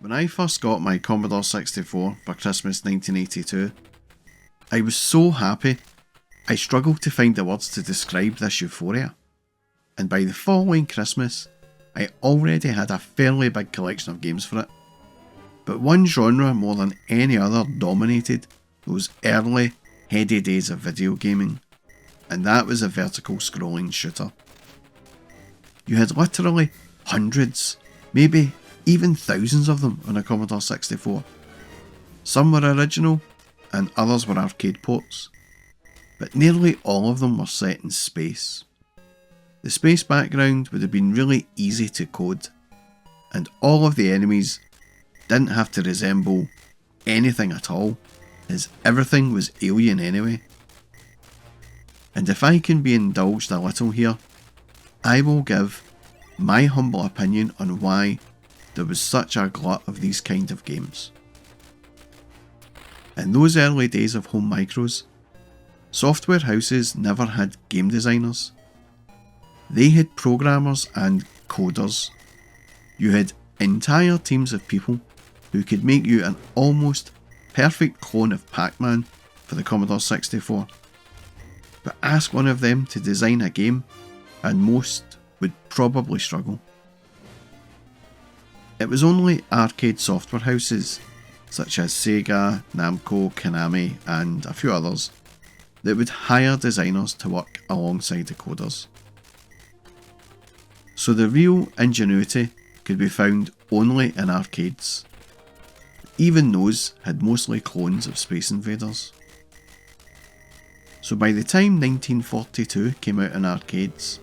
When I first got my Commodore 64 for Christmas 1982, I was so happy I struggled to find the words to describe this euphoria, and by the following Christmas I already had a fairly big collection of games for it. But one genre more than any other dominated those early, heady days of video gaming, and that was a vertical scrolling shooter. You had literally hundreds, maybe even thousands of them on a Commodore 64. Some were original and others were arcade ports, but nearly all of them were set in space. The space background would have been really easy to code, and all of the enemies didn't have to resemble anything at all, as everything was alien anyway. And if I can be indulged a little here, I will give my humble opinion on why there was such a glut of these kind of games. In those early days of home micros, software houses never had game designers. They had programmers and coders. You had entire teams of people who could make you an almost perfect clone of Pac-Man for the Commodore 64. But ask one of them to design a game and most would probably struggle. It was only arcade software houses such as Sega, Namco, Konami and a few others that would hire designers to work alongside the coders. So the real ingenuity could be found only in arcades. Even those had mostly clones of Space Invaders. So by the time 1942 came out in arcades,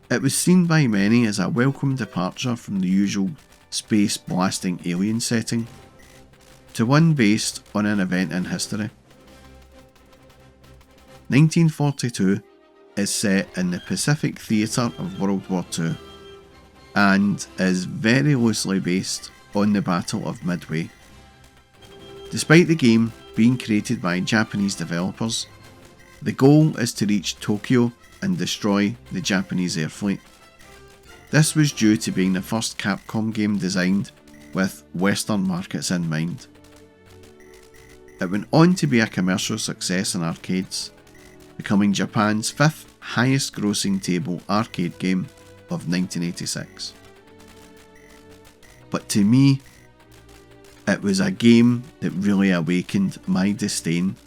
it was seen by many as a welcome departure from the usual space blasting alien setting to one based on an event in history. 1942 is set in the Pacific Theatre of World War II and is very loosely based on the Battle of Midway. Despite the game being created by Japanese developers, the goal is to reach Tokyo and destroy the Japanese air fleet. This was due to being the first Capcom game designed with Western markets in mind. It went on to be a commercial success in arcades, becoming Japan's 5th highest grossing table arcade game of 1986. But to me, it was a game that really awakened my disdain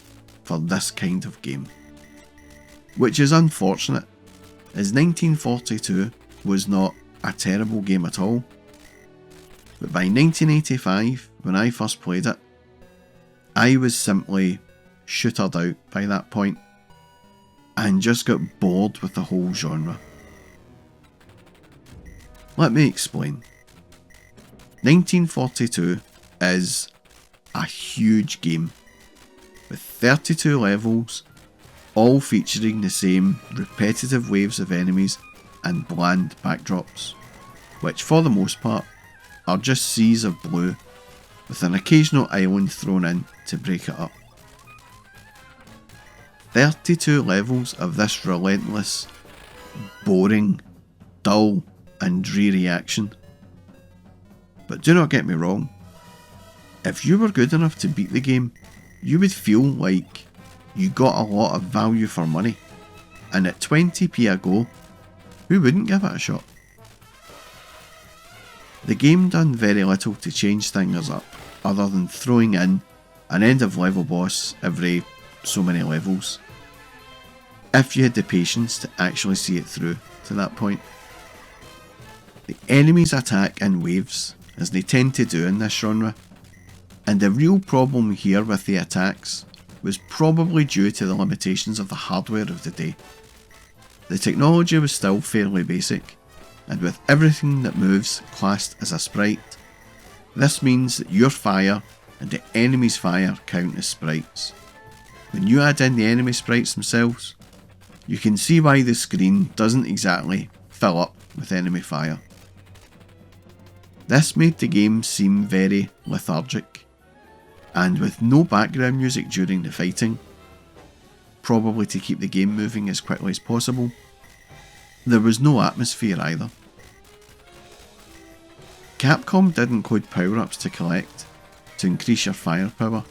for this kind of game. Which is unfortunate, as 1942 was not a terrible game at all, but by 1985, when I first played it, I was simply shootered out by that point and just got bored with the whole genre. Let me explain. 1942 is a huge game with 32 levels, all featuring the same repetitive waves of enemies and bland backdrops, which for the most part are just seas of blue with an occasional island thrown in to break it up. 32 levels of this relentless, boring, dull and dreary action. But do not get me wrong, if you were good enough to beat the game, you would feel like you got a lot of value for money, and at 20p a go, who wouldn't give it a shot? The game done very little to change things up, other than throwing in an end of level boss every so many levels, if you had the patience to actually see it through to that point. The enemies attack in waves, as they tend to do in this genre, and the real problem here with the attacks was probably due to the limitations of the hardware of the day. The technology was still fairly basic, and with everything that moves classed as a sprite. This means that your fire and the enemy's fire count as sprites. When you add in the enemy sprites themselves, you can see why the screen doesn't exactly fill up with enemy fire. This made the game seem very lethargic, and with no background music during the fighting, probably to keep the game moving as quickly as possible, there was no atmosphere either. Capcom did include power-ups to collect to increase your firepower,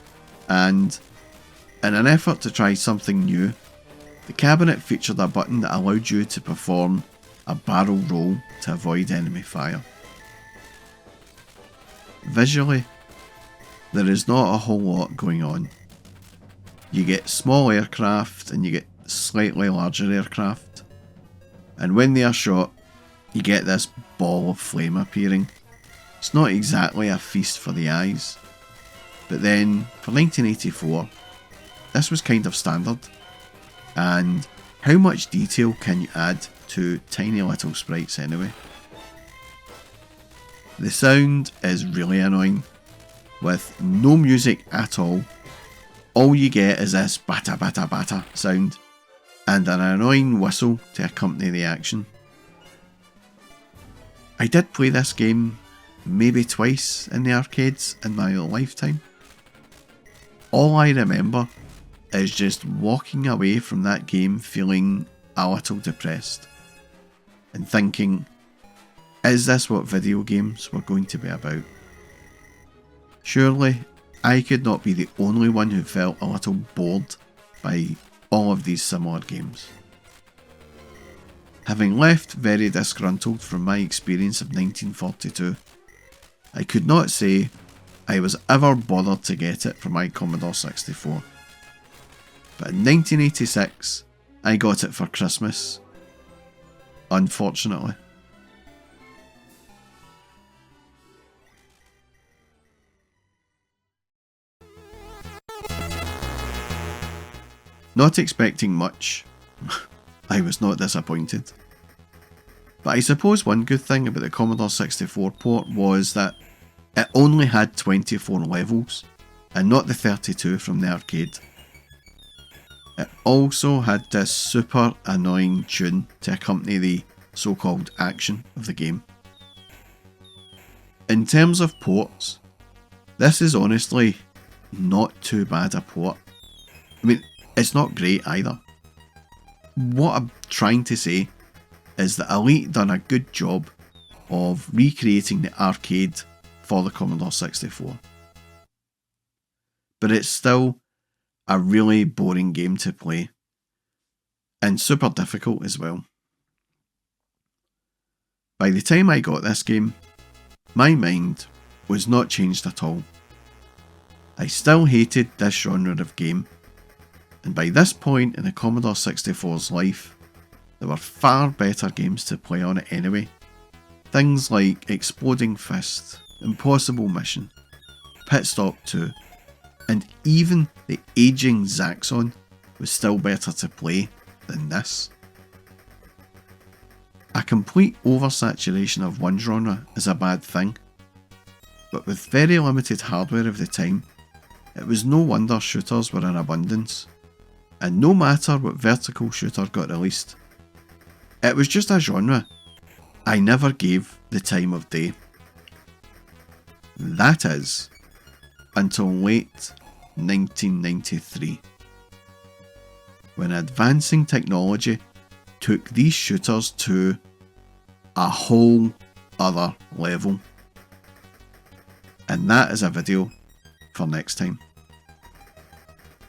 and in an effort to try something new, the cabinet featured a button that allowed you to perform a barrel roll to avoid enemy fire. Visually, there is not a whole lot going on. You get small aircraft and you get slightly larger aircraft, and when they are shot, you get this ball of flame appearing. It's not exactly a feast for the eyes, but then for 1984, this was kind of standard. And how much detail can you add to tiny little sprites anyway? The sound is really annoying, with no music at all. All you get is this bata bata bata sound, and an annoying whistle to accompany the action. I did play this game maybe twice in the arcades in my lifetime. All I remember is just walking away from that game feeling a little depressed and thinking, is this what video games were going to be about? Surely I could not be the only one who felt a little bored by all of these similar games. Having left very disgruntled from my experience of 1942, I could not say I was ever bothered to get it for my Commodore 64. But in 1986, I got it for Christmas. Unfortunately. Not expecting much, I was not disappointed. But I suppose one good thing about the Commodore 64 port was that it only had 24 levels, and not the 32 from the arcade. It also had this super annoying tune to accompany the so-called action of the game. In terms of ports, this is honestly not too bad a port. I mean, it's not great either. What I'm trying to say is that Elite done a good job of recreating the arcade for the Commodore 64. But it's still a really boring game to play, and super difficult as well. By the time I got this game, my mind was not changed at all. I still hated this genre of game, and by this point in the Commodore 64's life, there were far better games to play on it anyway. Things like Exploding Fist, Impossible Mission, Pit Stop 2, and even the aging Zaxxon was still better to play than this. A complete oversaturation of one genre is a bad thing, but with very limited hardware of the time, it was no wonder shooters were in abundance, and no matter what vertical shooter got released, it was just a genre I never gave the time of day. That is, until late 1993, when advancing technology took these shooters to a whole other level. And that is a video for next time.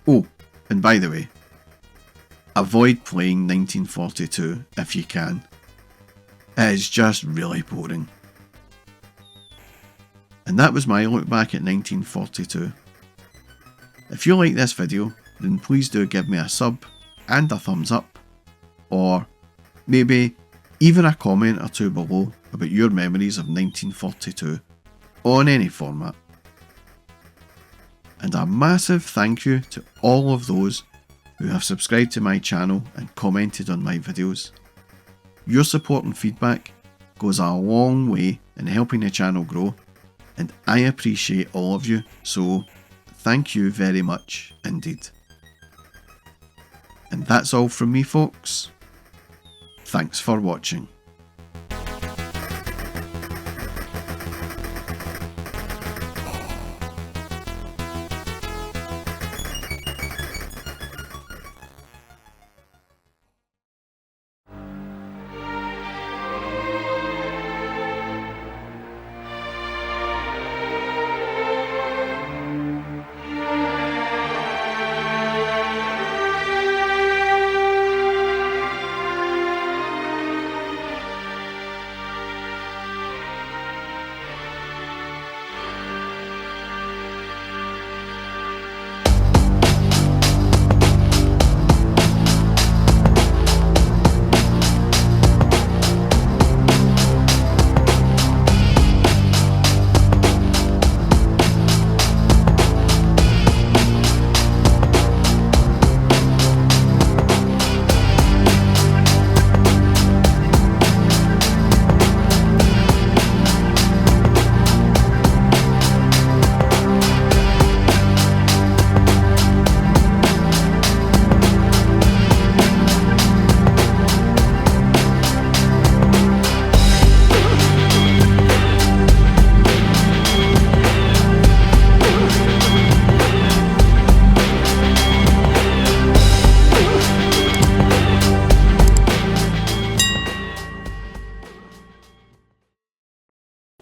Oh, and by the way, avoid playing 1942 if you can. It is just really boring. And that was my look back at 1942. If you like this video, then please do give me a sub and a thumbs up, or maybe even a comment or two below about your memories of 1942 on any format. And a massive thank you to all of those who have subscribed to my channel and commented on my videos. Your support and feedback goes a long way in helping the channel grow, and I appreciate all of you, so thank you very much indeed. And that's all from me, folks. Thanks for watching.